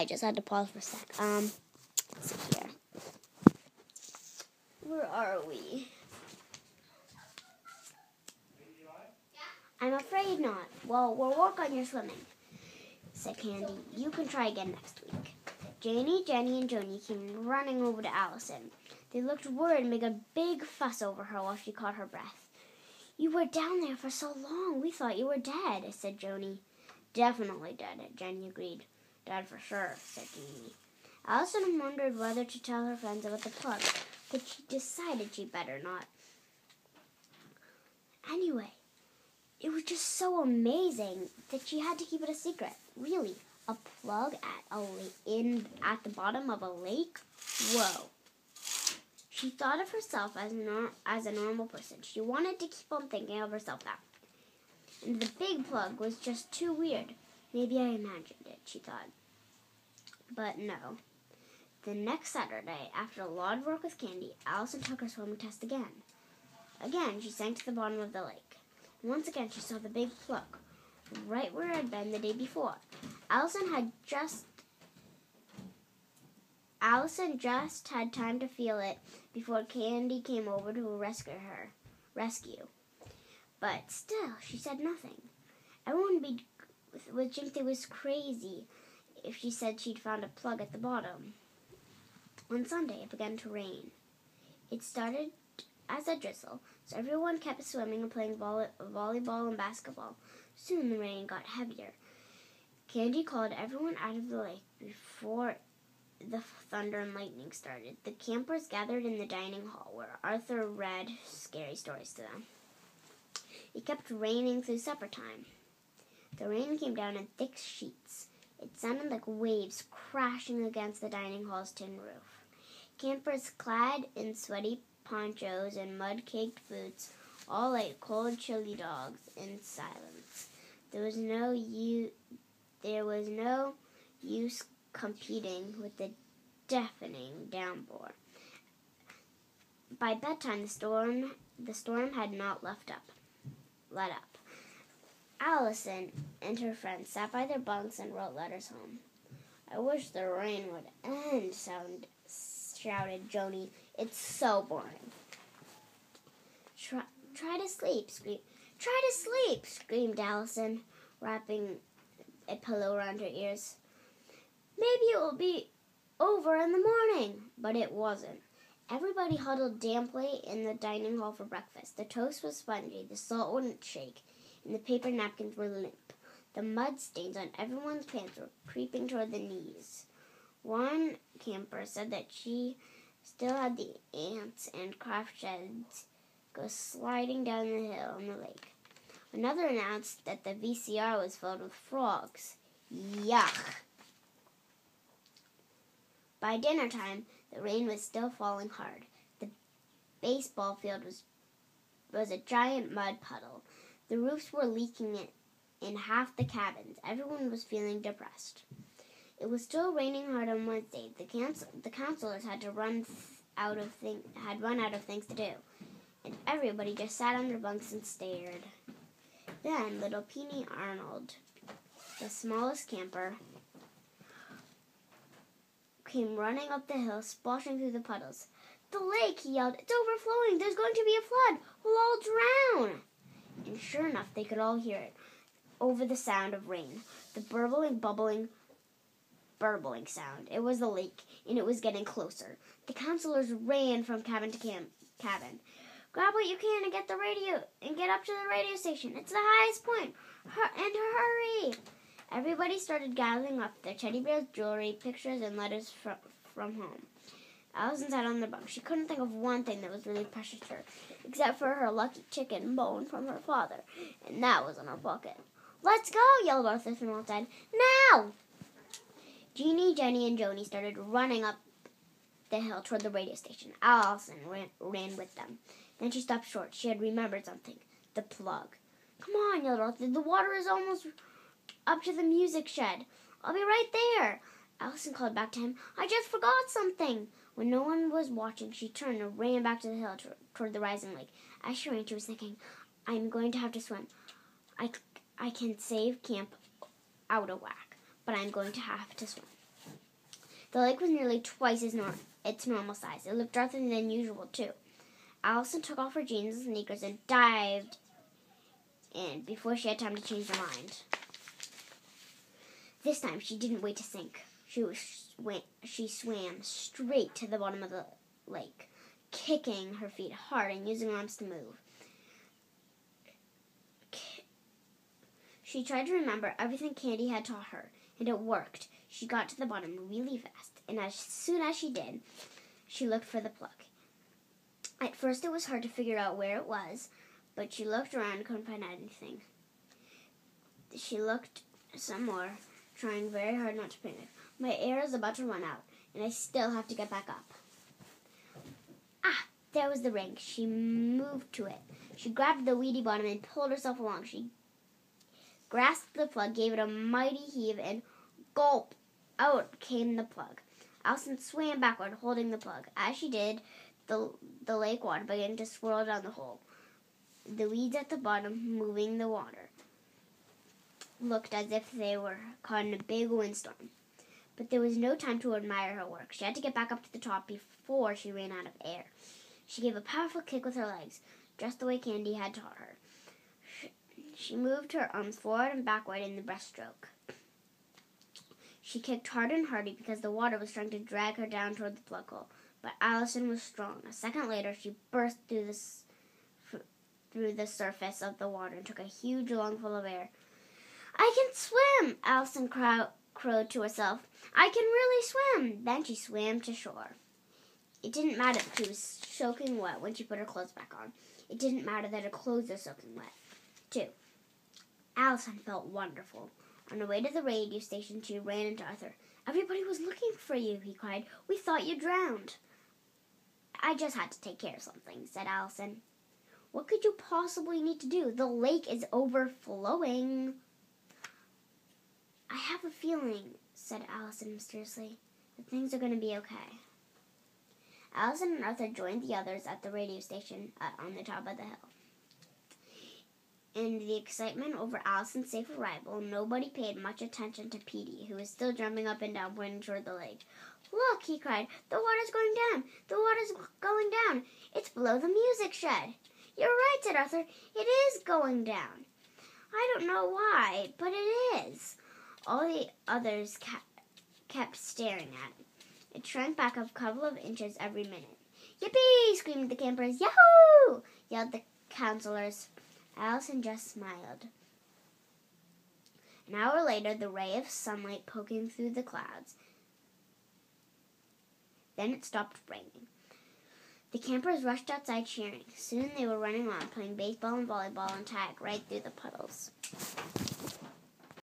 I just had to pause for a sec. Let's see here. Where are we? I'm afraid not. Well, we'll work on your swimming, said Candy. You can try again next week. Janie, Jenny, and Joni came running over to Allison. They looked worried and made a big fuss over her while she caught her breath. You were down there for so long, we thought you were dead, said Joni. Definitely dead, Jenny agreed. Dead for sure, said Janie. Allison wondered whether to tell her friends about the plug, but she decided she'd better not. Anyway, it was just so amazing that she had to keep it a secret. Really, a plug at the bottom of a lake? Whoa. She thought of herself as a normal person. She wanted to keep on thinking of herself that way. And the big plug was just too weird. Maybe I imagined it, she thought. But no. The next Saturday, after a lot of work with Candy, Allison took her swimming test again. Again, she sank to the bottom of the lake. And once again, she saw the big plug, right where it had been the day before. Allison just had time to feel it before Candy came over to rescue. But still, she said nothing. Everyone would think it was crazy if she said she'd found a plug at the bottom. One Sunday, it began to rain. It started as a drizzle, so everyone kept swimming and playing volleyball and basketball. Soon the rain got heavier. Candy called everyone out of the lake before the thunder and lightning started. The campers gathered in the dining hall where Arthur read scary stories to them. It kept raining through supper time. The rain came down in thick sheets. It sounded like waves crashing against the dining hall's tin roof. Campers clad in sweaty ponchos and mud-caked boots all ate cold chili dogs in silence. There was no use competing with the deafening downpour. By bedtime, the storm had not let up. Allison and her friends sat by their bunks and wrote letters home. I wish the rain would end, shouted Joni. It's so boring. Try to sleep, screamed Allison, wrapping a pillow around her ears. Maybe it will be over in the morning, but it wasn't. Everybody huddled damply in the dining hall for breakfast. The toast was spongy, the salt wouldn't shake, and the paper napkins were limp. The mud stains on everyone's pants were creeping toward the knees. One camper said that she still had the ants and craft sheds go sliding down the hill in the lake. Another announced that the VCR was filled with frogs. Yuck! By dinner time, the rain was still falling hard. The baseball field was a giant mud puddle. The roofs were leaking in half the cabins. Everyone was feeling depressed. It was still raining hard on Wednesday. The counselors had run out of things to do, and everybody just sat on their bunks and stared. Then little Peony Arnold, the smallest camper, came running up the hill, splashing through the puddles. The lake, he yelled. It's overflowing. There's going to be a flood. We'll all drown. And sure enough, they could all hear it over the sound of rain. The burbling sound. It was the lake, and it was getting closer. The counselors ran from cabin to cabin. Grab what you can and get up to the radio station. It's the highest point. And hurry! Everybody started gathering up their teddy bears, jewelry, pictures, and letters from home. Allison sat on the bunk. She couldn't think of one thing that was really precious to her, except for her lucky chicken bone from her father, and that was in her pocket. Let's go, yelled Arthur from outside. Now! Jeannie, Jenny, and Joni started running up the hill toward the radio station. Allison ran with them. Then she stopped short. She had remembered something. The plug. Come on, yelled Arthur. The water is almost up to the music shed. I'll be right there. Allison called back to him. I just forgot something. When no one was watching, she turned and ran back to the hill toward the rising lake. As she ran, she was thinking, I'm going to have to swim. I can save camp out of whack, but I'm going to have to swim. The lake was nearly twice its normal size. It looked darker than usual, too. Allison took off her jeans and sneakers and dived in before she had time to change her mind. This time, she didn't wait to sink. She swam straight to the bottom of the lake, kicking her feet hard and using her arms to move. She tried to remember everything Candy had taught her, and it worked. She got to the bottom really fast, and as soon as she did, she looked for the plug. At first, it was hard to figure out where it was, but she looked around and couldn't find anything. She looked some more, trying very hard not to panic. My air is about to run out, and I still have to get back up. Ah, there was the ring. She moved to it. She grabbed the weedy bottom and pulled herself along. She grasped the plug, gave it a mighty heave, and gulp! Out came the plug. Allison swam backward, holding the plug. As she did, the lake water began to swirl down the hole. The weeds at the bottom, moving the water, looked as if they were caught in a big windstorm. But there was no time to admire her work. She had to get back up to the top before she ran out of air. She gave a powerful kick with her legs, just the way Candy had taught her. She moved her arms forward and backward in the breaststroke. She kicked hard and hardy because the water was trying to drag her down toward the plug hole. But Allison was strong. A second later, she burst through the surface of the water and took a huge lungful of air. "I can swim!" Allison crowed to herself. "I can really swim!" Then she swam to shore. It didn't matter that she was soaking wet when she put her clothes back on. It didn't matter that her clothes were soaking wet, too. Allison felt wonderful. On her way to the radio station, she ran into Arthur. "Everybody was looking for you," he cried. "We thought you drowned." "I just had to take care of something," said Allison. "What could you possibly need to do? The lake is overflowing." "I have a feeling," said Allison mysteriously, "that things are going to be okay." Allison and Arthur joined the others at the radio station on the top of the hill. In the excitement over Allison's safe arrival, nobody paid much attention to Petey, who was still jumping up and down, pointing toward the lake. "Look," he cried, "the water's going down! The water's going down! It's below the music shed!" "You're right," said Arthur. "It is going down. I don't know why, but it is." All the others kept staring at it. It shrank back a couple of inches every minute. "Yippee!" screamed the campers. "Yahoo!" yelled the counselors. Allison just smiled. An hour later, the ray of sunlight poking through the clouds. Then it stopped raining. The campers rushed outside cheering. Soon they were running around, playing baseball and volleyball and tag right through the puddles.